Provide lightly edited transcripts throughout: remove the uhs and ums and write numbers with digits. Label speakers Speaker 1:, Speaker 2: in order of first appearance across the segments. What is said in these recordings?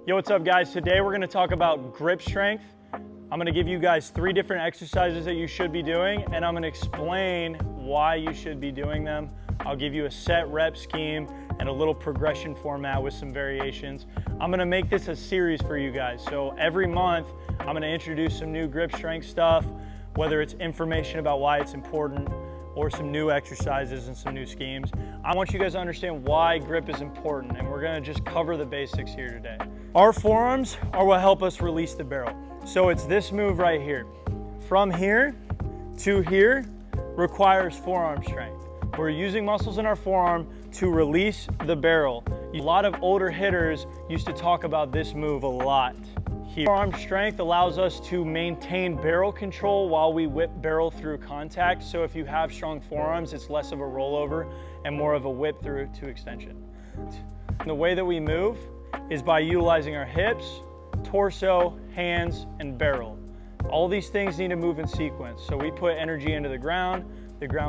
Speaker 1: Yo, what's up guys? Today we're gonna talk about grip strength. I'm gonna give you guys 3 different exercises that you should be doing, and I'm gonna explain why you should be doing them. I'll give you a set rep scheme and a little progression format with some variations. I'm gonna make this a series for you guys. So every month, I'm gonna introduce some new grip strength stuff, whether it's information about why it's important or some new exercises and some new schemes. I want you guys to understand why grip is important, and we're gonna just cover the basics here today. Our forearms are what help us release the barrel. So it's this move right here. From here to here requires forearm strength. We're using muscles in our forearm to release the barrel. A lot of older hitters used to talk about this move a lot. Forearm strength allows us to maintain barrel control while we whip barrel through contact. So if you have strong forearms, it's less of a rollover and more of a whip through to extension. The way that we move is by utilizing our hips, torso, hands, and barrel. All these things need to move in sequence. So we put energy into the ground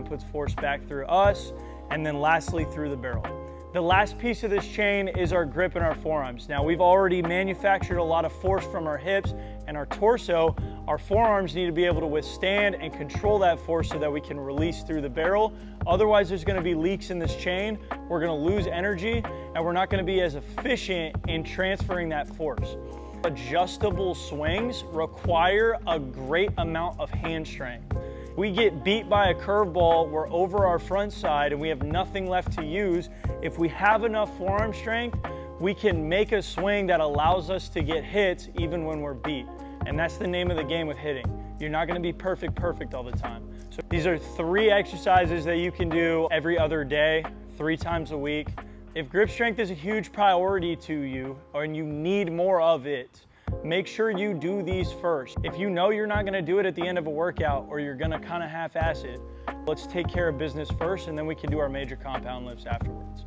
Speaker 1: puts force back through us, and then lastly through the barrel. The last piece of this chain is our grip in our forearms. Now we've already manufactured a lot of force from our hips and our torso. Our forearms need to be able to withstand and control that force so that we can release through the barrel. Otherwise there's gonna be leaks in this chain. We're gonna lose energy and we're not gonna be as efficient in transferring that force. Adjustable swings require a great amount of hand strength. We get beat by a curveball, we're over our front side and we have nothing left to use. If we have enough forearm strength, we can make a swing that allows us to get hits even when we're beat. And that's the name of the game with hitting. You're not gonna be perfect all the time. So these are 3 exercises that you can do every other day, 3 times a week. If grip strength is a huge priority to you and you need more of it, make sure you do these first. If you know you're not gonna do it at the end of a workout or you're gonna kind of half-ass it, let's take care of business first and then we can do our major compound lifts afterwards.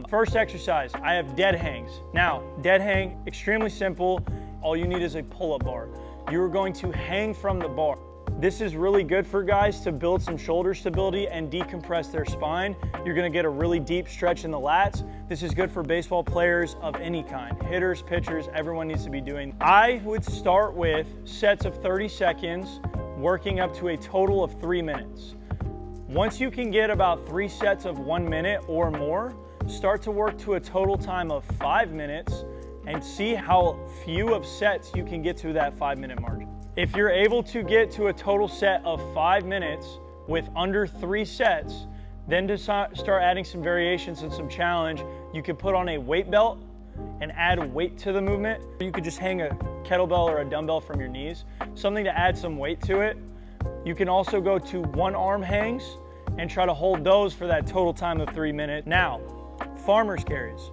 Speaker 1: First exercise, I have dead hangs. Now, dead hang, extremely simple. All you need is a pull-up bar. You're going to hang from the bar. This is really good for guys to build some shoulder stability and decompress their spine. You're gonna get a really deep stretch in the lats. This is good for baseball players of any kind. Hitters, pitchers, everyone needs to be doing. I would start with sets of 30 seconds, working up to a total of 3 minutes. Once you can get about 3 sets of 1 minute or more, start to work to a total time of 5 minutes and see how few of sets you can get to that 5-minute margin. If you're able to get to a total set of 5 minutes with under 3 sets, then to start adding some variations and some challenge, you could put on a weight belt and add weight to the movement. You could just hang a kettlebell or a dumbbell from your knees, something to add some weight to it. You can also go to 1-arm hangs and try to hold those for that total time of 3 minutes. Now, farmer's carries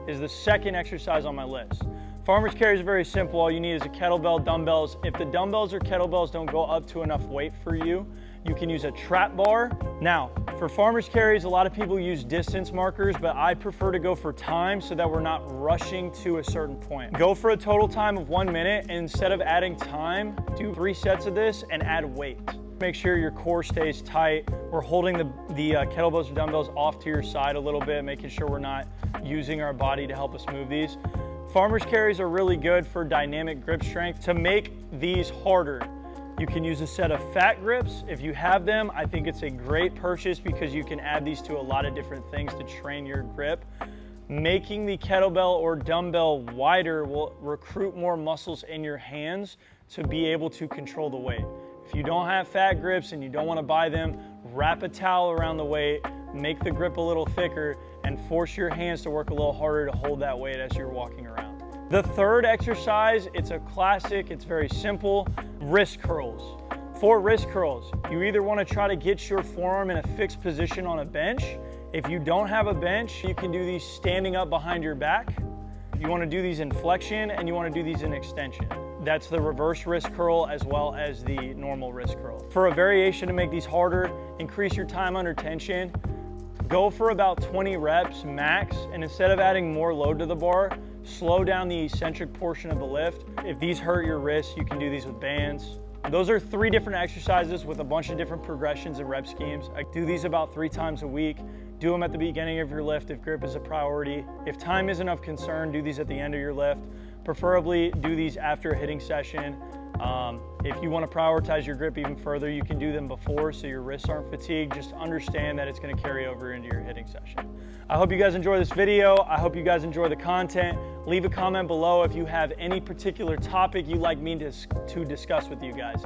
Speaker 1: is the second exercise on my list. Farmer's carries are very simple. All you need is a kettlebell, dumbbells. If the dumbbells or kettlebells don't go up to enough weight for you, you can use a trap bar. Now, for farmer's carries, a lot of people use distance markers, but I prefer to go for time so that we're not rushing to a certain point. Go for a total time of 1 minute, and instead of adding time, do 3 sets of this and add weight. Make sure your core stays tight. We're holding the kettlebells or dumbbells off to your side a little bit, making sure we're not using our body to help us move these. Farmer's carries are really good for dynamic grip strength. To make these harder, you can use a set of fat grips. If you have them, I think it's a great purchase because you can add these to a lot of different things to train your grip. Making the kettlebell or dumbbell wider will recruit more muscles in your hands to be able to control the weight. If you don't have fat grips and you don't want to buy them, wrap a towel around the weight, make the grip a little thicker, and force your hands to work a little harder to hold that weight as you're walking around. The third exercise, it's a classic, it's very simple, wrist curls. For wrist curls, you either want to try to get your forearm in a fixed position on a bench. If you don't have a bench, you can do these standing up behind your back. You want to do these in flexion and you want to do these in extension. That's the reverse wrist curl as well as the normal wrist curl. For a variation to make these harder, increase your time under tension. Go for about 20 reps max, and instead of adding more load to the bar, slow down the eccentric portion of the lift. If these hurt your wrists, you can do these with bands. Those are 3 different exercises with a bunch of different progressions and rep schemes. I do these about 3 times a week. Do them at the beginning of your lift if grip is a priority. If time isn't of concern, do these at the end of your lift. preferably do these after a hitting session. If you want to prioritize your grip even further, you can do them before so your wrists aren't fatigued. Just understand that it's going to carry over into your hitting session. I hope you guys enjoy this video. I hope you guys enjoy the content. Leave a comment below if you have any particular topic you'd like me to discuss with you guys.